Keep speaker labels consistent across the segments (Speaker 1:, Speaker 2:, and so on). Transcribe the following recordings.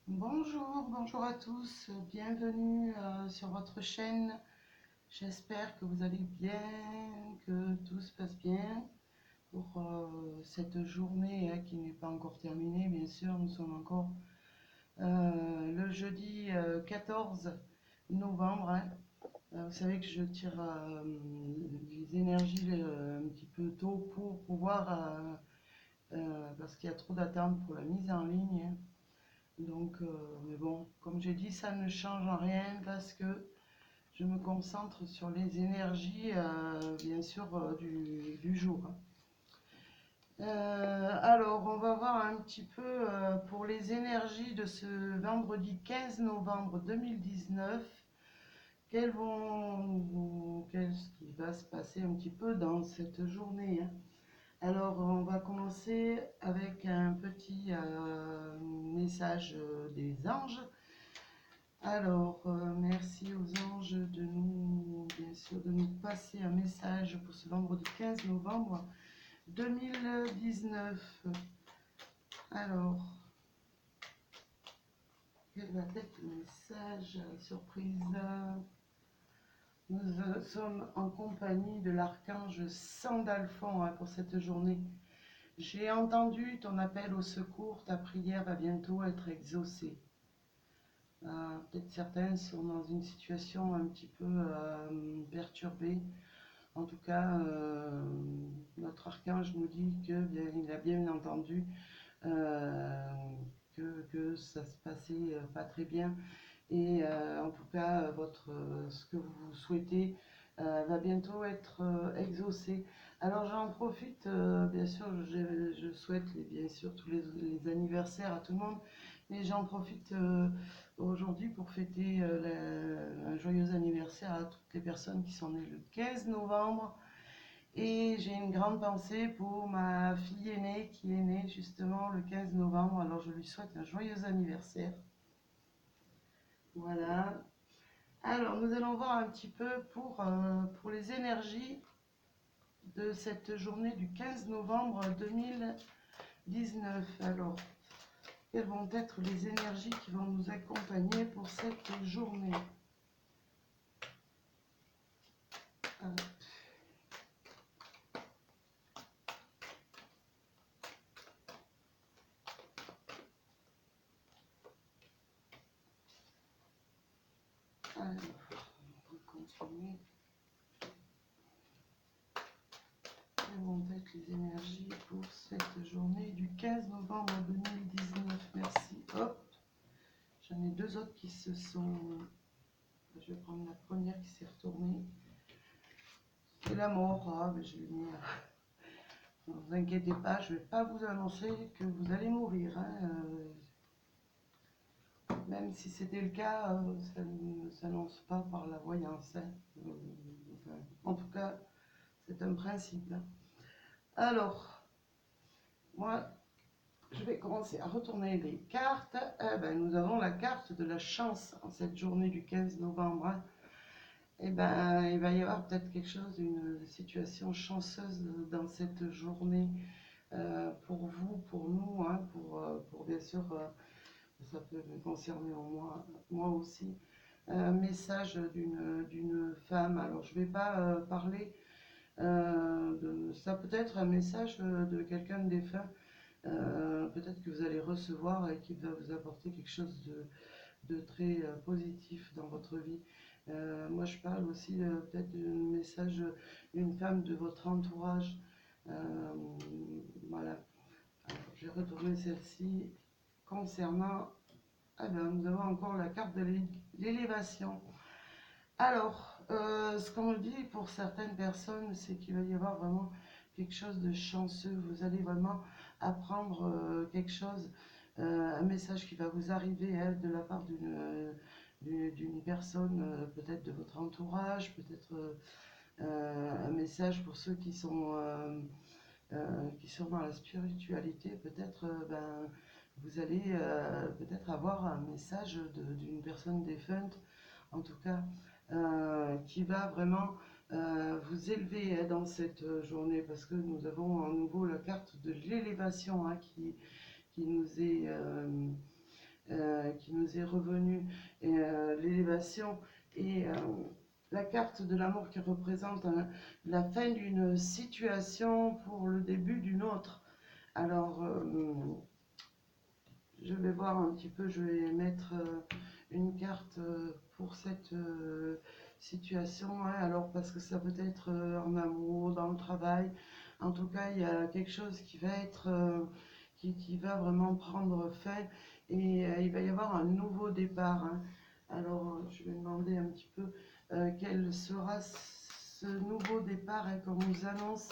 Speaker 1: Bonjour, bonjour à tous, bienvenue sur votre chaîne. J'espère que vous allez bien, que tout se passe bien pour cette journée qui n'est pas encore terminée. Bien sûr, nous sommes encore le jeudi 14 novembre. Vous savez que je tire les énergies un petit peu tôt pour pouvoir, parce qu'il y a trop d'attentes pour la mise en ligne. Donc, mais bon, comme j'ai dit, ça ne change rien parce que je me concentre sur les énergies, bien sûr, du jour. Alors, on va voir un petit peu pour les énergies de ce vendredi 15 novembre 2019. Qu'est-ce qui va se passer un petit peu dans cette journée, hein. Alors, on va commencer avec un petit message des anges. Alors, merci aux anges de nous, bien sûr, de nous passer un message pour ce vendredi 15 novembre 2019. Alors, quel va être le message surprise? Nous sommes en compagnie de l'archange Sandalphon pour cette journée. J'ai entendu ton appel au secours, ta prière va bientôt être exaucée. Peut-être certains sont dans une situation un petit peu perturbée. En tout cas, notre archange nous dit qu'il a bien entendu euh, que ça se passait pas très bien. Et en tout cas, ce que vous souhaitez va bientôt être exaucé. Alors j'en profite, bien sûr, je souhaite bien sûr tous les anniversaires à tout le monde, mais j'en profite aujourd'hui pour fêter un joyeux anniversaire à toutes les personnes qui sont nées le 15 novembre. Et j'ai une grande pensée pour ma fille aînée qui est née justement le 15 novembre. Alors je lui souhaite un joyeux anniversaire. Voilà. Alors nous allons voir un petit peu pour les énergies de cette journée du 15 novembre 2019. Alors, quelles vont être les énergies qui vont nous accompagner pour cette journée? Alors, on va continuer. Quelles vont être les énergies pour cette journée du 15 novembre 2019? Merci. Hop. J'en ai deux autres qui se sont... Je vais prendre la première qui s'est retournée. C'est la mort. Ah, ben je l'ai mis. Ne vous inquiétez pas, je ne vais pas vous annoncer que vous allez mourir, hein. Même si c'était le cas, ça ne s'annonce pas par la voyance, hein. Enfin, en tout cas, c'est un principe, hein. Alors, moi, je vais commencer à retourner les cartes. Eh ben, nous avons la carte de la chance en cette journée du 15 novembre, hein. Eh ben, il va y avoir peut-être quelque chose, une situation chanceuse dans cette journée pour vous, pour nous, hein, pour bien sûr, ça peut me concerner moi aussi. Un message d'une femme. Alors, je ne vais pas parler de ça, peut être un message de quelqu'un de défunt. Peut-être que vous allez recevoir et qui va vous apporter quelque chose de très positif dans votre vie. Moi, je parle aussi peut-être d'un message d'une femme de votre entourage. Euh, voilà. Alors, je vais retourner celle-ci concernant. Ah ben, nous avons encore la carte de l'élévation. Alors, ce qu'on me dit pour certaines personnes, c'est qu'il va y avoir vraiment quelque chose de chanceux. Vous allez vraiment apprendre quelque chose, un message qui va vous arriver de la part d'une personne, peut-être de votre entourage, peut-être un message pour ceux qui sont dans la spiritualité. Peut-être ben, vous allez peut-être avoir un message d'une personne défunte, en tout cas, qui va vraiment vous élever dans cette journée, parce que nous avons à nouveau la carte de l'élévation qui nous est revenus et l'élévation, et la carte de l'amour qui représente la fin d'une situation pour le début d'une autre. Alors, je vais voir un petit peu, je vais mettre une carte pour cette situation, hein. Alors, parce que ça peut être en amour, dans le travail. En tout cas, il y a quelque chose qui va être, qui va vraiment prendre fin, et il va y avoir un nouveau départ, hein. Alors, je vais demander un petit peu quel sera ce nouveau départ, hein, qu'on nous annonce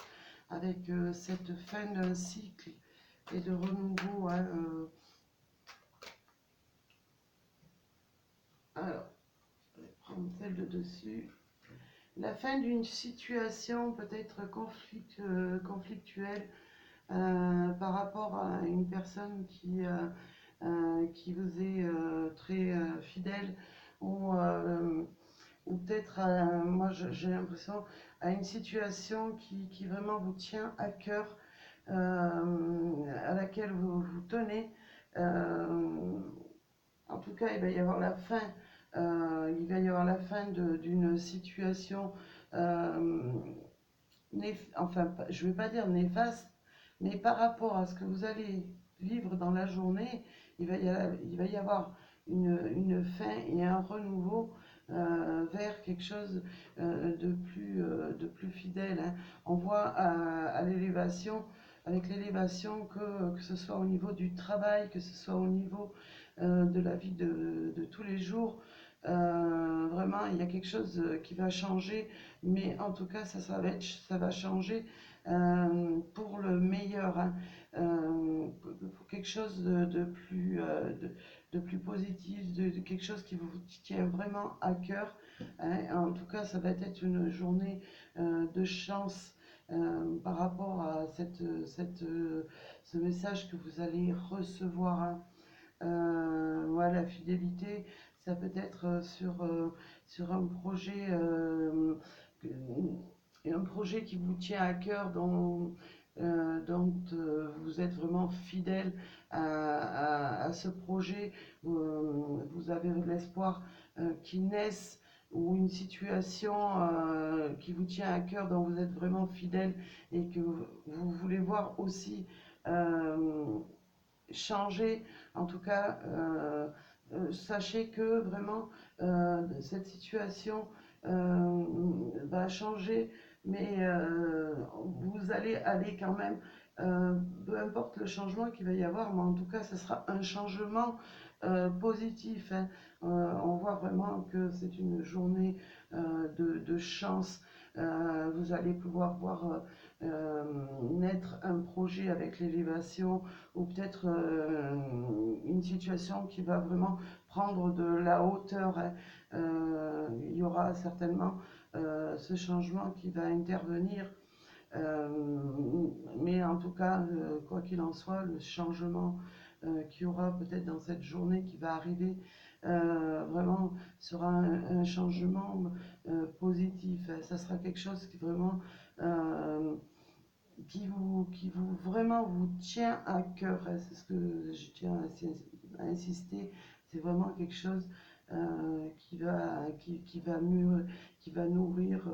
Speaker 1: avec cette fin d'un cycle et de renouveau, hein, alors, je vais prendre celle de dessus. La fin d'une situation peut-être conflictuelle par rapport à une personne qui vous est très fidèle, ou peut-être, moi j'ai l'impression, à une situation qui vraiment vous tient à cœur, à laquelle vous tenez. En tout cas, il va y avoir la fin, d'une situation, enfin, je ne vais pas dire néfaste, mais par rapport à ce que vous allez vivre dans la journée, il va y avoir une fin et un renouveau vers quelque chose de plus fidèle, hein. On voit à l'élévation, avec l'élévation, que ce soit au niveau du travail, que ce soit au niveau de la vie de tous les jours, vraiment il y a quelque chose qui va changer, mais en tout cas ça va changer pour le meilleur, hein. Pour quelque chose de plus positif, de quelque chose qui vous tient vraiment à cœur, hein. En tout cas, ça va être une journée de chance par rapport à ce message que vous allez recevoir, hein. Voilà, la fidélité, ça peut être sur un projet qui vous tient à cœur, dont vous êtes vraiment fidèle à ce projet. Vous avez l'espoir qu'il naisse, ou une situation qui vous tient à cœur, dont vous êtes vraiment fidèle, et que vous voulez voir aussi changer. En tout cas, sachez que vraiment cette situation va changer, mais vous allez aller quand même, peu importe le changement qu'il va y avoir, mais en tout cas, ce sera un changement positif, hein. On voit vraiment que c'est une journée de chance. Vous allez pouvoir voir naître un projet avec l'élévation, ou peut-être une situation qui va vraiment prendre de la hauteur, hein. Il y aura certainement ce changement qui va intervenir. Mais en tout cas, quoi qu'il en soit, le changement qu'il y aura peut-être dans cette journée qui va arriver, vraiment sera un changement positif. Ça sera quelque chose qui vraiment vraiment vous tient à cœur, hein. C'est ce que je tiens à insister. C'est vraiment quelque chose qui va nourrir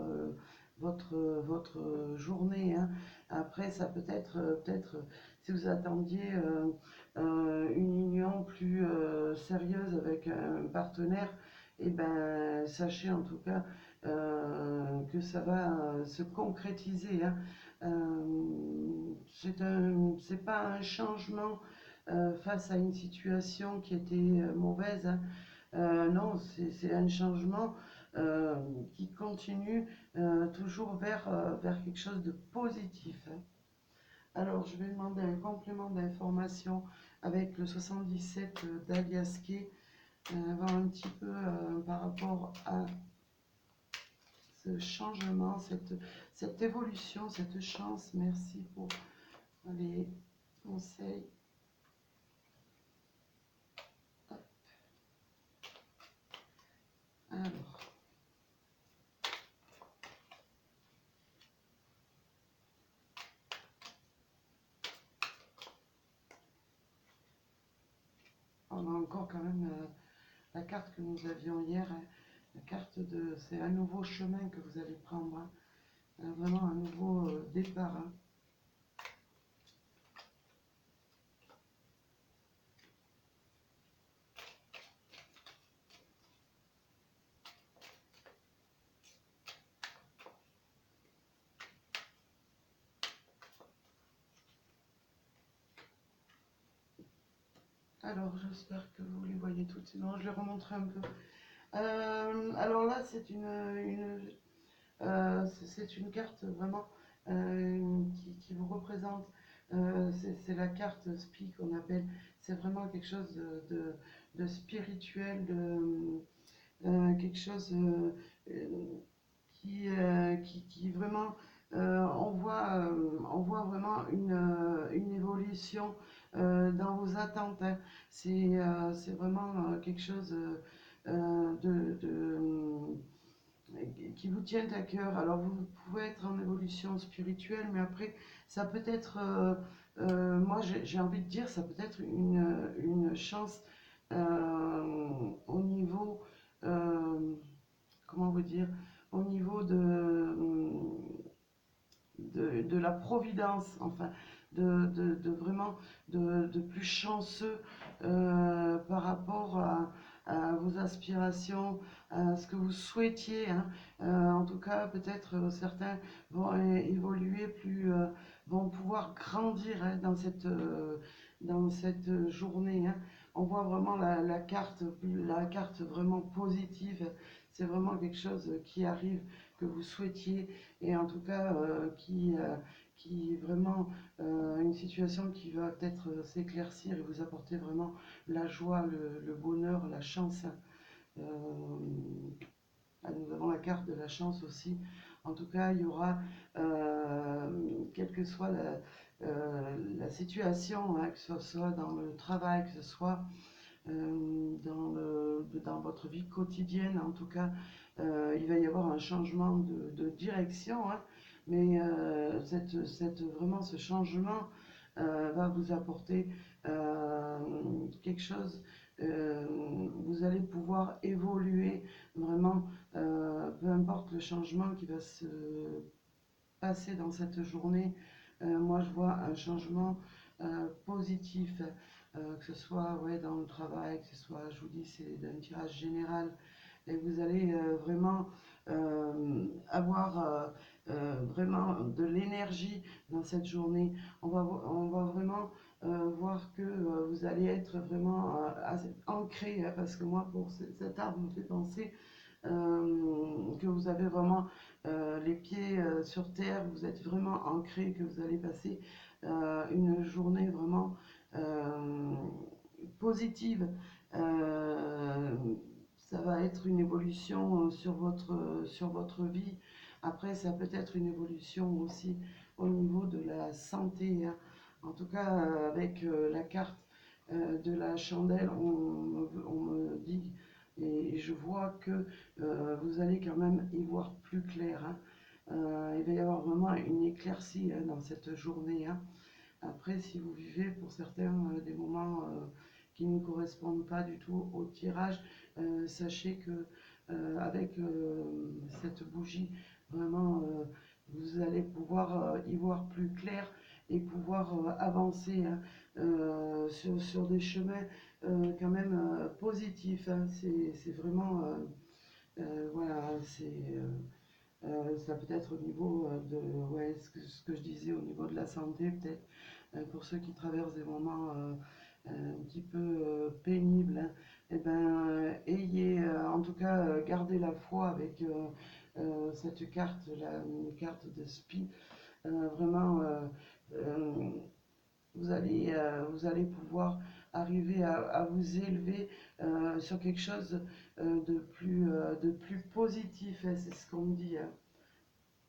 Speaker 1: votre journée, hein. Après, ça peut être peut-être, si vous attendiez une union plus sérieuse avec un partenaire, et ben sachez en tout cas que ça va se concrétiser, hein. C'est pas un changement face à une situation qui était mauvaise, hein. Non, c'est un changement qui continue toujours vers quelque chose de positif, hein. Alors, je vais demander un complément d'information avec le 77 d'Aliasqué, voir un petit peu par rapport à ce changement, cette évolution, cette chance. Merci pour les conseils. Hop. Alors, on a encore quand même la carte que nous avions hier, hein, la carte de, c'est un nouveau chemin que vous allez prendre, hein, vraiment un nouveau départ. Hein. Alors, j'espère que vous les voyez toutes, sinon je les remonterai un peu. Alors là, c'est une carte vraiment qui vous représente. C'est la carte SPI qu'on appelle. C'est vraiment quelque chose de spirituel, quelque chose qui vraiment, on voit vraiment une évolution dans vos attentes. Hein. C'est vraiment quelque chose qui vous tient à cœur. Alors vous pouvez être en évolution spirituelle, mais après, ça peut être, moi j'ai envie de dire, ça peut être une chance au niveau, euh, comment vous dire, au niveau de la providence, enfin, de vraiment de plus chanceux par rapport à vos aspirations, à ce que vous souhaitiez. Hein. En tout cas, peut-être certains vont évoluer plus, vont pouvoir grandir hein, dans cette journée. Hein. On voit vraiment la carte vraiment positive. C'est vraiment quelque chose qui arrive, que vous souhaitiez, et en tout cas qui vraiment une situation qui va peut-être s'éclaircir et vous apporter vraiment la joie, le bonheur, la chance. Euh, Nous avons la carte de la chance aussi. En tout cas, il y aura, quelle que soit la situation, hein, que ce soit dans le travail, que ce soit dans votre vie quotidienne, en tout cas, il va y avoir un changement de direction, hein, mais vraiment ce changement va vous apporter quelque chose. Vous allez pouvoir évoluer vraiment, peu importe le changement qui va se passer dans cette journée. Moi, je vois un changement positif, que ce soit ouais, dans le travail, que ce soit, je vous dis, c'est un tirage général. Et vous allez vraiment avoir vraiment de l'énergie dans cette journée. On va vraiment voir que vous allez être vraiment ancré, hein, parce que moi, pour cet arbre me fait penser que vous avez vraiment les pieds sur terre, vous êtes vraiment ancré, que vous allez passer une journée vraiment positive. Euh, Ça va être une évolution sur votre vie. Après, ça peut être une évolution aussi au niveau de la santé. Hein. En tout cas, avec la carte de la chandelle, on me dit et je vois que vous allez quand même y voir plus clair. Hein. Il va y avoir vraiment une éclaircie hein, dans cette journée. Hein. Après, si vous vivez pour certains des moments qui ne correspondent pas du tout au tirage, sachez que avec cette bougie, vraiment, vous allez pouvoir y voir plus clair et pouvoir avancer hein, sur des chemins quand même positifs. Hein. C'est vraiment, voilà, ça peut être au niveau de, ouais, ce que je disais au niveau de la santé, peut-être pour ceux qui traversent des moments un petit peu pénibles, hein, eh ben, ayez, en tout cas, gardez la foi avec cette carte, une carte de SPI. Vraiment, euh, vous allez pouvoir arriver à vous élever sur quelque chose de plus positif, hein, c'est ce qu'on me dit. Hein.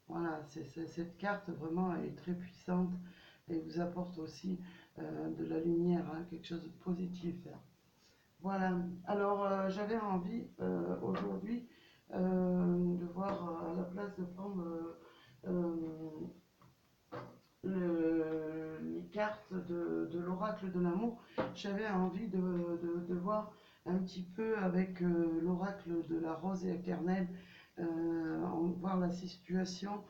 Speaker 1: Voilà, cette carte vraiment est très puissante et vous apporte aussi de la lumière, hein, quelque chose de positif. Hein. Voilà, alors j'avais envie aujourd'hui de voir à la place de prendre les cartes de l'oracle de l'amour, j'avais envie de voir un petit peu avec l'oracle de la rose éternelle, voir la situation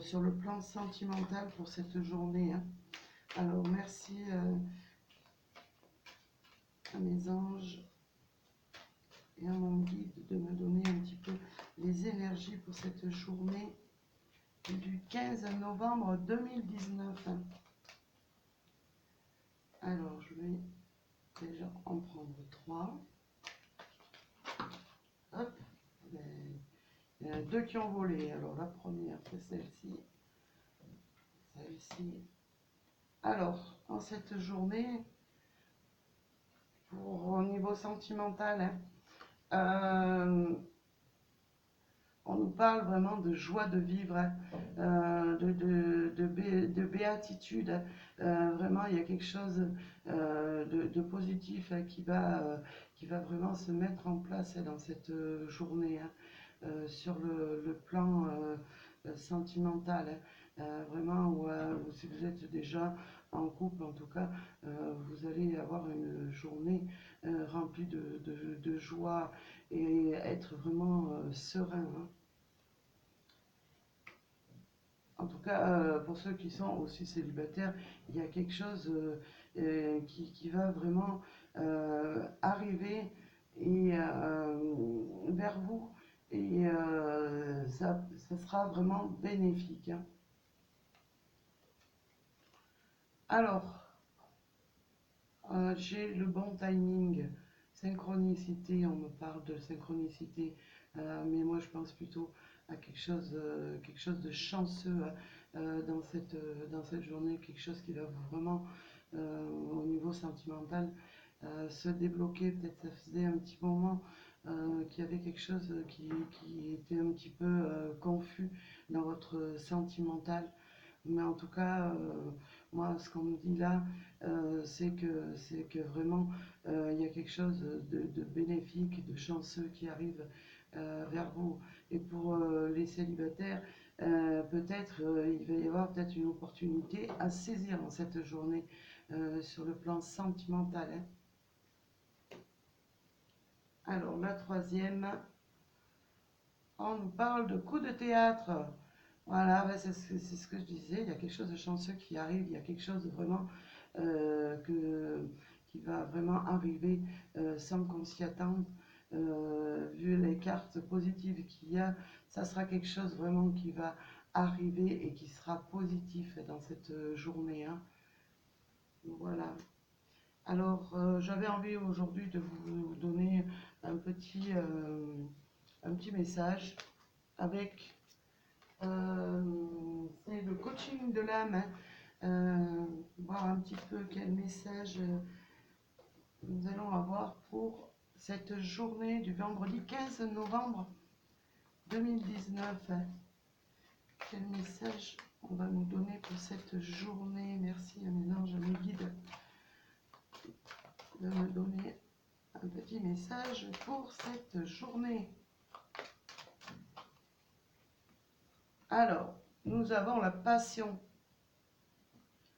Speaker 1: sur le plan sentimental pour cette journée, hein. Alors merci à mes anges et à mon guide de me donner un petit peu les énergies pour cette journée du 15 novembre 2019. Alors je vais déjà en prendre 3. Hop, il y en a 2 qui ont volé. Alors la première c'est celle-ci, celle-ci. Alors en cette journée, au niveau sentimental, hein, on nous parle vraiment de joie de vivre, hein, de béatitude. Vraiment, il y a quelque chose de positif qui va vraiment se mettre en place dans cette journée, hein, sur le plan sentimental, hein. Vraiment, ou si vous êtes déjà en couple, en tout cas, vous allez avoir une journée remplie de joie et être vraiment serein, hein. En tout cas, pour ceux qui sont aussi célibataires, il y a quelque chose qui va vraiment arriver et, vers vous, et ça sera vraiment bénéfique, hein. Alors, j'ai le bon timing, synchronicité, on me parle de synchronicité, mais moi je pense plutôt à quelque chose de chanceux dans cette journée, quelque chose qui va vraiment, au niveau sentimental, se débloquer. Peut-être ça faisait un petit moment qu'il y avait quelque chose qui était un petit peu confus dans votre sentimental. Mais en tout cas, moi, ce qu'on me dit là, c'est que vraiment, il y a quelque chose de bénéfique, de chanceux qui arrive vers vous. Et pour les célibataires, peut-être il va y avoir peut-être une opportunité à saisir en cette journée sur le plan sentimental, hein. Alors, la troisième, on nous parle de coup de théâtre. Voilà, c'est ce que je disais, il y a quelque chose de chanceux qui arrive, il y a quelque chose de vraiment qui va vraiment arriver sans qu'on s'y attende. Vu les cartes positives qu'il y a, ça sera quelque chose vraiment qui va arriver et qui sera positif dans cette journée, hein. Voilà. Alors, j'avais envie aujourd'hui de vous donner un petit message avec, c'est le coaching de l'âme, hein. Voir un petit peu quel message nous allons avoir pour cette journée du vendredi 15 novembre 2019. Hein. Quel message on va nous donner pour cette journée? Merci à mes anges, à mes guides, de me donner un petit message pour cette journée. Alors, nous avons la passion.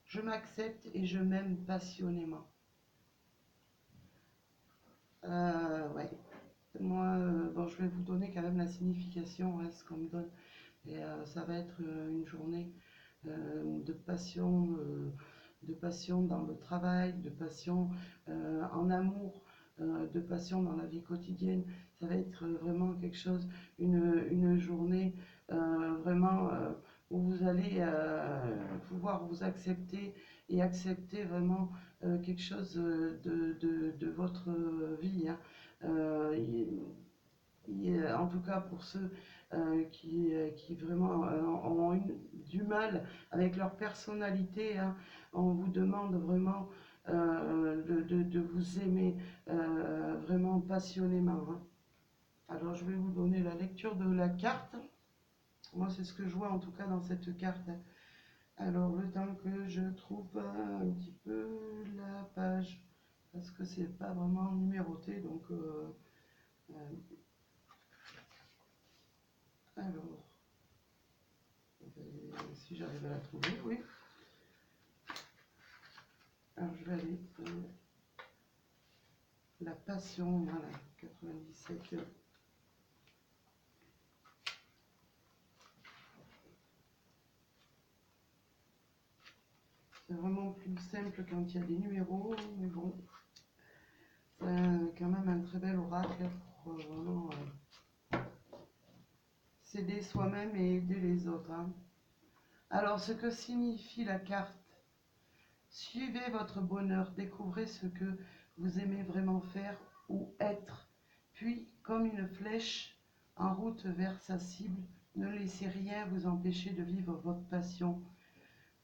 Speaker 1: Je m'accepte et je m'aime passionnément. Ouais. Moi, bon, je vais vous donner quand même la signification, hein, ce qu'on me donne. Et ça va être une journée de passion dans le travail, de passion en amour, de passion dans la vie quotidienne. Ça va être vraiment quelque chose, une journée vraiment où vous allez pouvoir vous accepter et accepter vraiment quelque chose de votre vie, hein. En tout cas pour ceux qui vraiment ont du mal avec leur personnalité, hein, on vous demande vraiment de vous aimer vraiment passionnément, hein. Alors je vais vous donner la lecture de la carte. Moi c'est ce que je vois en tout cas dans cette carte. Alors le temps que je trouve un petit peu la page, parce que c'est pas vraiment numéroté, donc alors, si j'arrive à la trouver, oui. Alors je vais aller la page passion, voilà, 97. C'est vraiment plus simple quand il y a des numéros, mais bon, c'est quand même un très bel oracle pour vraiment s'aider soi-même et aider les autres. Hein. Alors, ce que signifie la carte, suivez votre bonheur, découvrez ce que vous aimez vraiment faire ou être, puis, comme une flèche en route vers sa cible, ne laissez rien vous empêcher de vivre votre passion.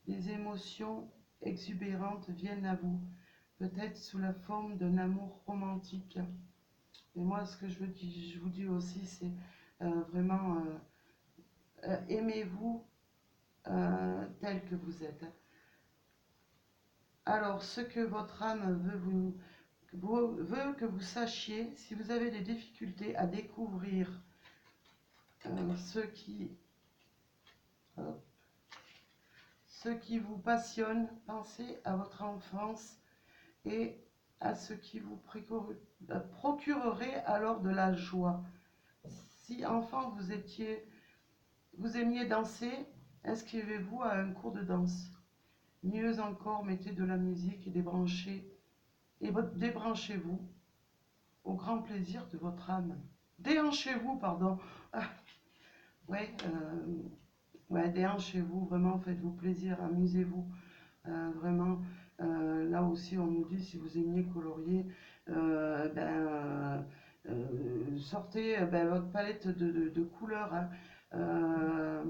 Speaker 1: Des émotions exubérantes viennent à vous, peut-être sous la forme d'un amour romantique. Et moi, ce que je vous dis aussi, c'est vraiment aimez-vous tel que vous êtes. Alors, ce que votre âme veut que vous sachiez, si vous avez des difficultés à découvrir ce qui vous passionne, pensez à votre enfance et à ce qui vous procurerait alors de la joie. Si enfant vous aimiez danser, inscrivez-vous à un cours de danse. Mieux encore, mettez de la musique et débranchez-vous au grand plaisir de votre âme. Déhanchez-vous, pardon. Ah, ouais, déhanchez-vous, vraiment, faites-vous plaisir, amusez-vous. Vraiment, là aussi, on nous dit, si vous aimiez colorier, sortez votre palette de couleurs. Hein.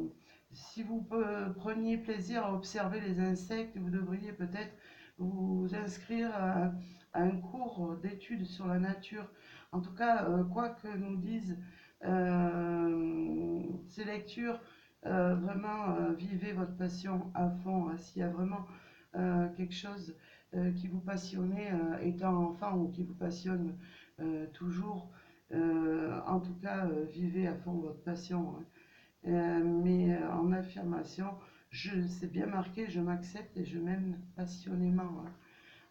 Speaker 1: Si vous preniez plaisir à observer les insectes, vous devriez peut-être vous inscrire à un cours d'études sur la nature. En tout cas, quoi que nous disent ces lectures, vraiment vivez votre passion à fond. Hein. S'il y a vraiment quelque chose qui vous passionnait étant enfant ou qui vous passionne toujours, en tout cas, vivez à fond votre passion. Hein. Mais en affirmation, c'est bien marqué, je m'accepte et je m'aime passionnément.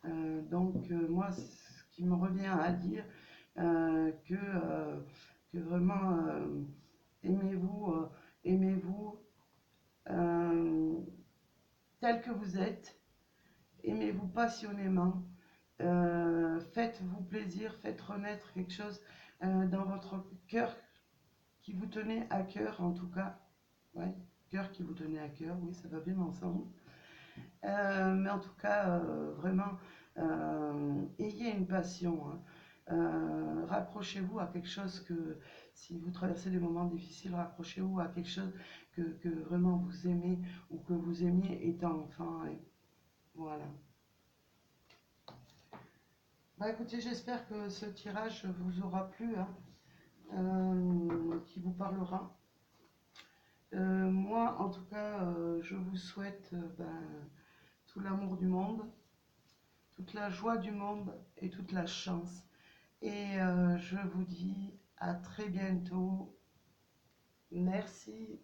Speaker 1: Hein. Donc, moi, ce qui me revient à dire, que vraiment, aimez-vous, aimez-vous tel que vous êtes, aimez-vous passionnément, faites-vous plaisir, faites renaître quelque chose dans votre cœur qui vous tenait à cœur, en tout cas. Ouais, cœur qui vous tenait à cœur, oui, ça va bien ensemble. Mais en tout cas, vraiment, ayez une passion. Hein. Raccrochez-vous à quelque chose que, si vous traversez des moments difficiles, raccrochez-vous à quelque chose que vraiment vous aimez ou que vous aimiez étant enfant. Et voilà. Bah écoutez, j'espère que ce tirage vous aura plu, hein, qui vous parlera. Moi, en tout cas, je vous souhaite tout l'amour du monde, toute la joie du monde et toute la chance. Et je vous dis à très bientôt. Merci.